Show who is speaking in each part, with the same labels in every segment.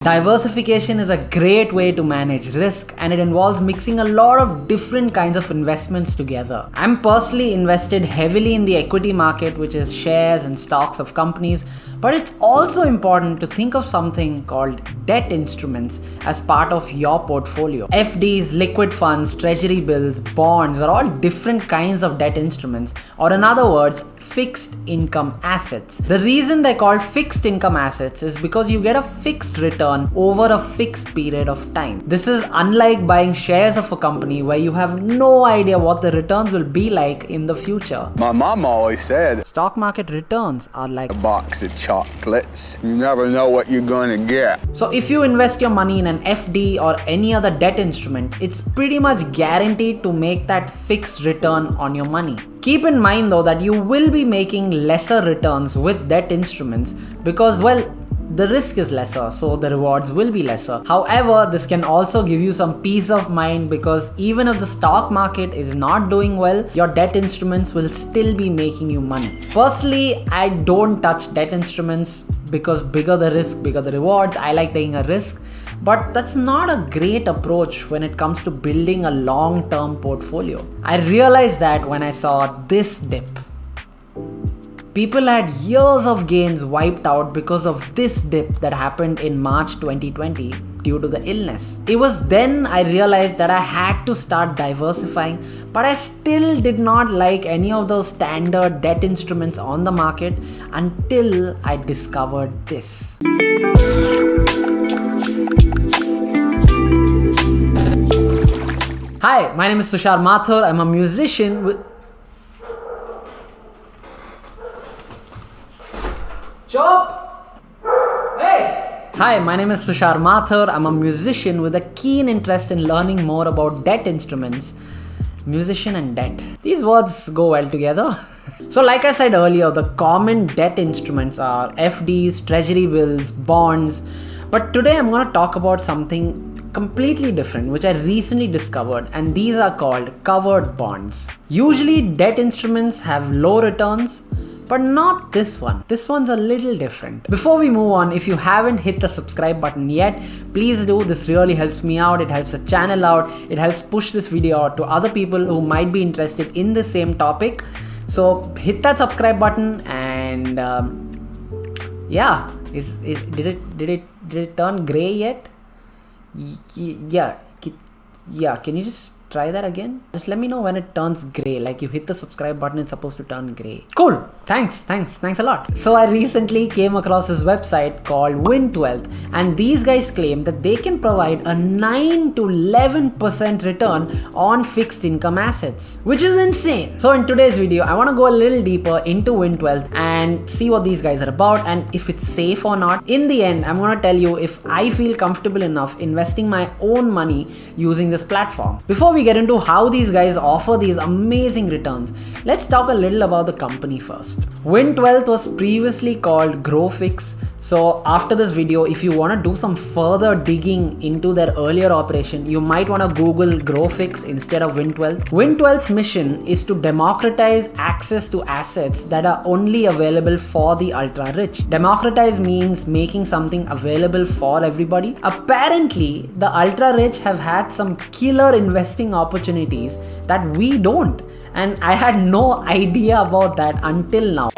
Speaker 1: Diversification is a great way to manage risk, and it involves mixing a lot of different kinds of investments together. I'm personally invested heavily in the equity market, which is shares and stocks of companies, but it's also important to think of something called debt instruments as part of your portfolio. FDs, liquid funds, treasury bills, bonds are all different kinds of debt instruments, or in other words, fixed income assets. The reason they're called fixed income assets is because you get a fixed return over a fixed period of time. This is unlike buying shares of a company where you have no idea what the returns will be like in the future.
Speaker 2: My mom always said,
Speaker 1: Stock market returns are like
Speaker 2: a box of chocolates. You never know what you're gonna get.
Speaker 1: So if you invest your money in an FD or any other debt instrument, it's pretty much guaranteed to make that fixed return on your money. Keep in mind though that you will be making lesser returns with debt instruments because, well, the risk is lesser, so the rewards will be lesser. However, this can also give you some peace of mind because even if the stock market is not doing well, your debt instruments will still be making you money. Personally, I don't touch debt instruments because bigger the risk, bigger the rewards. I like taking a risk, but that's not a great approach when it comes to building a long-term portfolio. I realized that when I saw this dip. People had years of gains wiped out because of this dip that happened in March 2020 due to the illness. It was then I realized that I had to start diversifying, but I still did not like any of those standard debt instruments on the market until I discovered this. Hi, my name is Tushar Mathur. I'm a musician with Chop! Hey! Hi, my name is Tushar Mathur. I'm a musician with a keen interest in learning more about debt instruments. Musician and debt. These words go well together. So like I said earlier, the common debt instruments are FDs, treasury bills, bonds. But today I'm going to talk about something completely different, which I recently discovered, and these are called covered bonds. Usually debt instruments have low returns, but not this one. This one's a little different. Before we move on, if you haven't hit the subscribe button yet, please do. This really helps me out. It helps the channel out. It helps push this video out to other people who might be interested in the same topic. So hit that subscribe button and yeah, did it turn gray yet? Yeah, can you just try that again? Just let me know when it turns gray. Like you hit the subscribe button, it's supposed to turn gray. Cool. Thanks a lot. So I recently came across this website called WinTwealth, and these guys claim that they can provide a 9 to 11% return on fixed income assets, which is insane. So in today's video, I want to go a little deeper into WinTwealth and see what these guys are about and if it's safe or not. In the end, I'm going to tell you if I feel comfortable enough investing my own money using this platform. Before we get into how these guys offer these amazing returns, let's talk a little about the company first. WinTwealth was previously called Growfix. So after this video, if you want to do some further digging into their earlier operation, you might want to Google Growfix instead of WinTwealth. WinTwealth's mission is to democratize access to assets that are only available for the ultra rich. Democratize means making something available for everybody. Apparently, the ultra rich have had some killer investing opportunities that we don't. And I had no idea about that until now.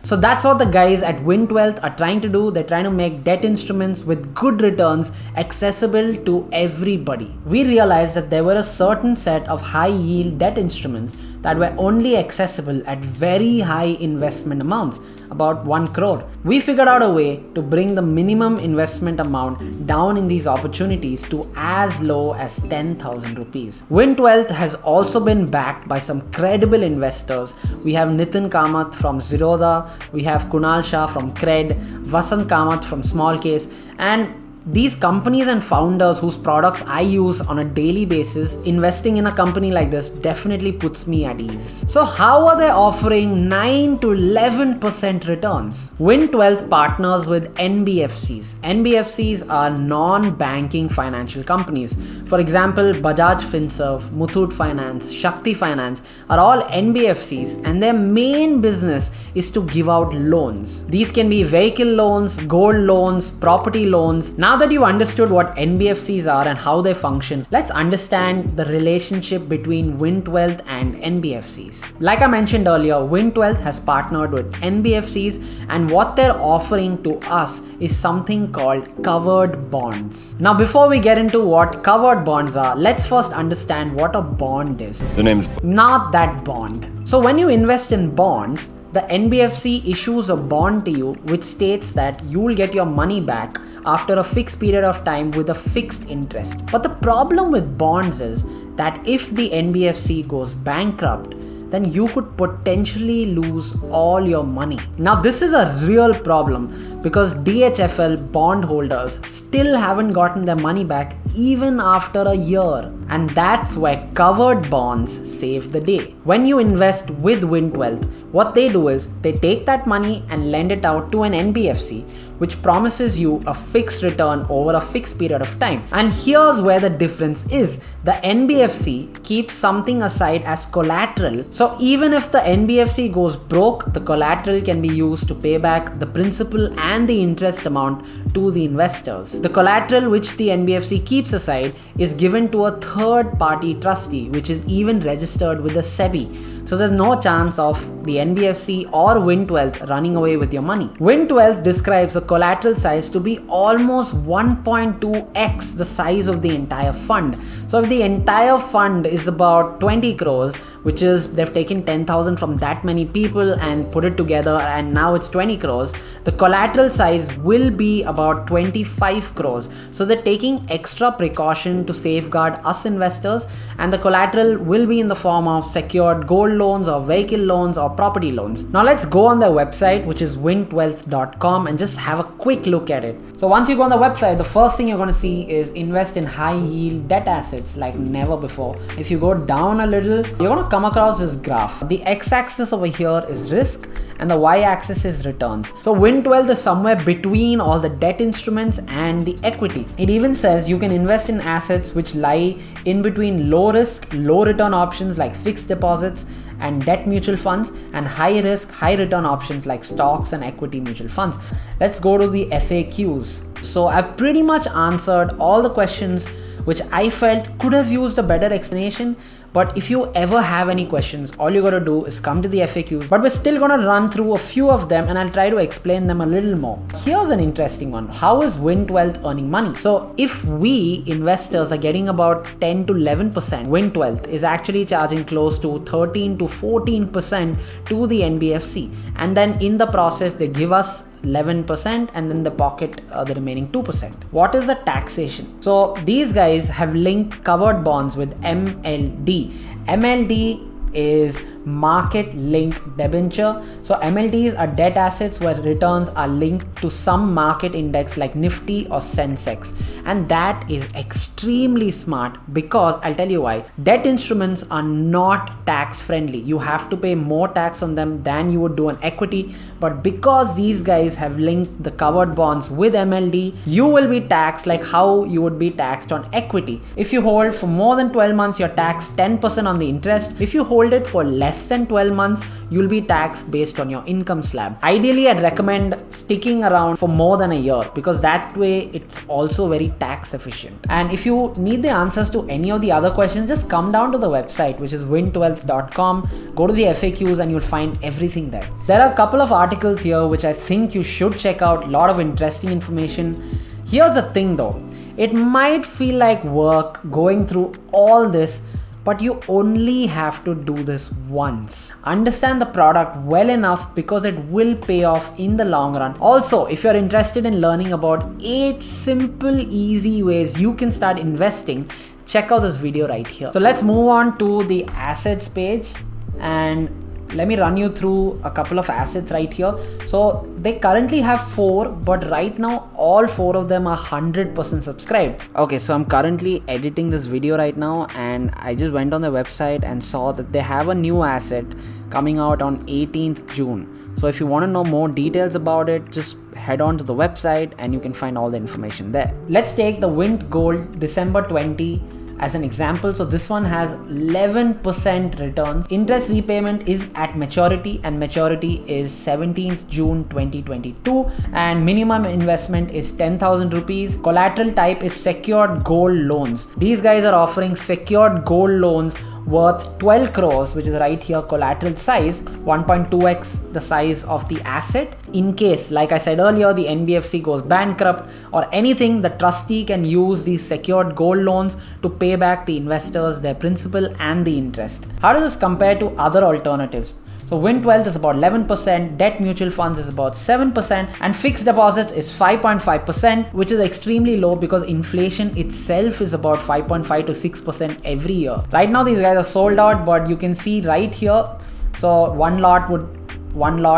Speaker 1: So that's what the guys at WinTwealth are trying to do. They're trying to make debt instruments with good returns accessible to everybody. We realized that there were a certain set of high yield debt instruments that were only accessible at very high investment amounts, about 1 crore. We figured out a way to bring the minimum investment amount down in these opportunities to as low as 10,000 rupees. WinTwealth has also been backed by some credible investors. We have Nitin Kamath from Zerodha, we have Kunal Shah from Cred, Vasant Kamath from Smallcase, and These companies and founders whose products I use on a daily basis, investing in a company like this definitely puts me at ease. So how are they offering 9 to 11% returns? Win12 partners with NBFCs. NBFCs are non-banking financial companies. For example, Bajaj Finserv, Muthoot Finance, Shakti Finance are all NBFCs, and their main business is to give out loans. These can be vehicle loans, gold loans, property loans. Now that you understood what NBFCs are and how they function, let's understand the relationship between Win12 and NBFCs. Like I mentioned earlier, Win12 has partnered with NBFCs, and what they're offering to us is something called covered bonds. Now, before we get into what covered bonds are, let's first understand what a bond is.
Speaker 3: The name's
Speaker 1: Not that bond. So when you invest in bonds, the NBFC issues a bond to you which states that you will get your money back after a fixed period of time with a fixed interest. But the problem with bonds is that if the NBFC goes bankrupt, then you could potentially lose all your money. Now, this is a real problem because DHFL bondholders still haven't gotten their money back even after a year. And that's why covered bonds save the day. When you invest with Win12, what they do is they take that money and lend it out to an NBFC, which promises you a fixed return over a fixed period of time. And here's where the difference is. The NBFC keeps something aside as collateral. So even if the NBFC goes broke, the collateral can be used to pay back the principal and the interest amount to the investors. The collateral which the NBFC keeps aside is given to a third party trustee, which is even registered with the SEBI. So there's no chance of the NBFC or Win12 running away with your money. Win12 describes a collateral size to be almost 1.2x the size of the entire fund. So if the entire fund is about 20 crores, which is they've taken 10,000 from that many people and put it together and now it's 20 crores, the collateral size will be about 25 crores. So they're taking extra precaution to safeguard us investors, and the collateral will be in the form of secured gold loans or vehicle loans or property loans. Now let's go on their website, which is win12.com, and just have a quick look at it. So once you go on the website, the first thing you're going to see is invest in high yield debt assets like never before. If you go down a little, you're going to come across this graph. The x-axis over here is risk and the y-axis is returns. So Win12 is somewhere between all the debt instruments and the equity. It even says you can invest in assets which lie in between low risk, low return options like fixed deposits and debt mutual funds, and high risk, high return options like stocks and equity mutual funds. Let's go to the FAQs. So I've pretty much answered all the questions which I felt could have used a better explanation. But if you ever have any questions, all you gotta do is come to the FAQs. But we're still gonna run through a few of them and I'll try to explain them a little more. Here's an interesting one. How is Win12 earning money? So if we investors are getting about 10 to 11%, Win12 is actually charging close to 13 to 14% to the NBFC. And then in the process, they give us 11% and then they pocket the remaining 2%. What is the taxation? So these guys have linked covered bonds with MLD. MLD is market linked debenture. So MLDs are debt assets where returns are linked to some market index like Nifty or Sensex, and that is extremely smart because I'll tell you why. Debt instruments are not tax friendly. You have to pay more tax on them than you would do on equity, but because these guys have linked the covered bonds with MLD, you will be taxed like how you would be taxed on equity. If you hold for more than 12 months, you're taxed 10% on the interest. If you hold it for less than 12 months, you'll be taxed based on your income slab. Ideally, I'd recommend sticking around for more than a year because that way it's also very tax efficient. And if you need the answers to any of the other questions, just come down to the website, which is win12.com, go to the FAQs and you'll find everything there. There are a couple of articles here which I think you should check out. A lot of interesting information. Here's the thing though, it might feel like work going through all this, but you only have to do this once. Understand the product well enough because it will pay off in the long run. Also, if you're interested in learning about 8 simple, easy ways you can start investing, check out this video right here. So let's move on to the assets page, and let me run you through a couple of assets right here. So they currently have 4, but right now all 4 of them are 100% subscribed. Okay, so I'm currently editing this video right now, and I just went on the website and saw that they have a new asset coming out on 18th June. So if you want to know more details about it, just head on to the website and you can find all the information there. Let's take the Vint Gold December 20 as an example. So this one has 11% returns. Interest repayment is at maturity, and maturity is 17th June 2022, and minimum investment is 10,000 rupees. Collateral type is secured gold loans. These guys are offering secured gold loans worth 12 crores, which is right here. Collateral size 1.2x the size of the asset. In case, like I said earlier, the NBFC goes bankrupt or anything, the trustee can use these secured gold loans to pay back the investors their principal and the interest. How does this compare to other alternatives? So Vint Wealth is about 11%, debt mutual funds is about 7%, and fixed deposits is 5.5%, which is extremely low because inflation itself is about 5.5 to 6% every year. Right now these guys are sold out, but you can see right here, so one lot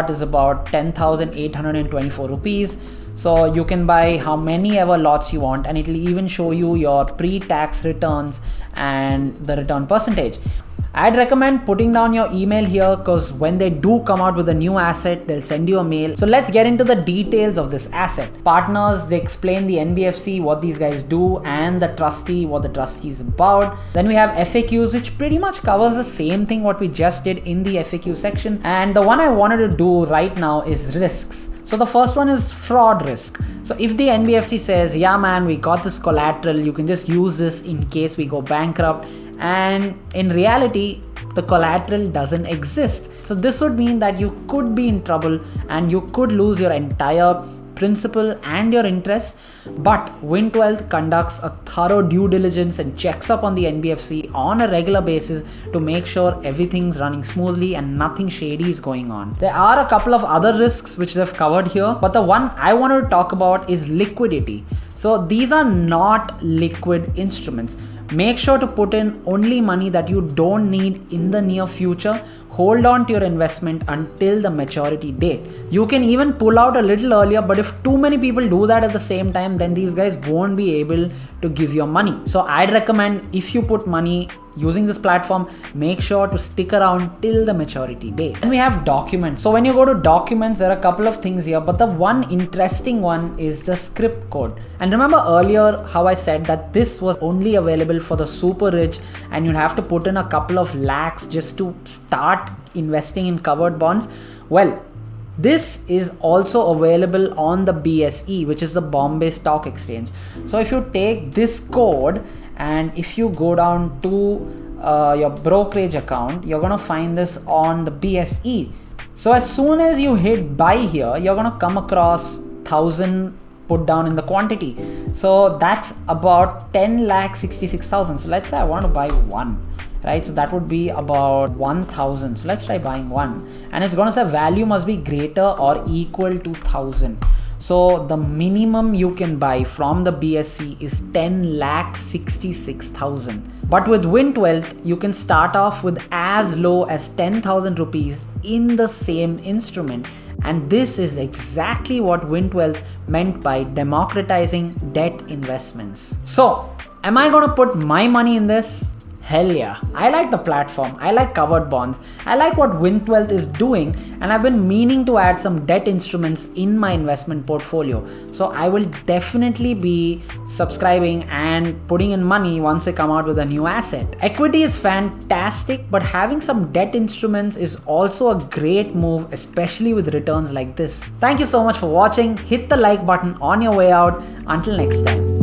Speaker 1: is about 10,824 rupees. So you can buy how many ever lots you want, and it will even show you your pre-tax returns and the return percentage. I'd recommend putting down your email here, because when they do come out with a new asset, they'll send you a mail. So let's get into the details of this asset. Partners, they explain the NBFC, what these guys do, and the trustee, what the trustee is about. Then we have FAQs, which pretty much covers the same thing what we just did in the FAQ section. And the one I wanted to do right now is risks. So the first one is fraud risk. So if the NBFC says, yeah man, we got this collateral, you can just use this in case we go bankrupt, and in reality the collateral doesn't exist. So this would mean that you could be in trouble and you could lose your entire principal and your interest. But Vint Wealth conducts a thorough due diligence and checks up on the NBFC on a regular basis to make sure everything's running smoothly and nothing shady is going on. There are a couple of other risks which they've covered here, but the one I wanted to talk about is liquidity. So these are not liquid instruments. Make sure to put in only money that you don't need in the near future. Hold on to your investment until the maturity date. You can even pull out a little earlier, but if too many people do that at the same time, then these guys won't be able to give you money. So I'd recommend, if you put money using this platform, make sure to stick around till the maturity date. Then we have documents. So when you go to documents, there are a couple of things here, but the one interesting one is the script code. And remember earlier how I said that this was only available for the super rich, and you'd have to put in a couple of lakhs just to start investing in covered bonds. Well, this is also available on the BSE, which is the Bombay Stock Exchange. So if you take this code and if you go down to your brokerage account, you're gonna find this on the BSE. So as soon as you hit buy here, you're gonna come across 1,000 put down in the quantity. So that's about 10,66,000. So let's say I want to buy one, right? So that would be about 1,000. So let's try buying one, and it's going to say value must be greater or equal to 1,000. So the minimum you can buy from the BSE is 10,66,000. But with Vint Wealth, you can start off with as low as 10,000 rupees in the same instrument. And this is exactly what Vint Wealth meant by democratizing debt investments. So, am I going to put my money in this? Hell yeah. I like the platform. I like covered bonds. I like what Vint Wealth is doing, and I've been meaning to add some debt instruments in my investment portfolio. So I will definitely be subscribing and putting in money once they come out with a new asset. Equity is fantastic, but having some debt instruments is also a great move, especially with returns like this. Thank you so much for watching. Hit the like button on your way out. Until next time.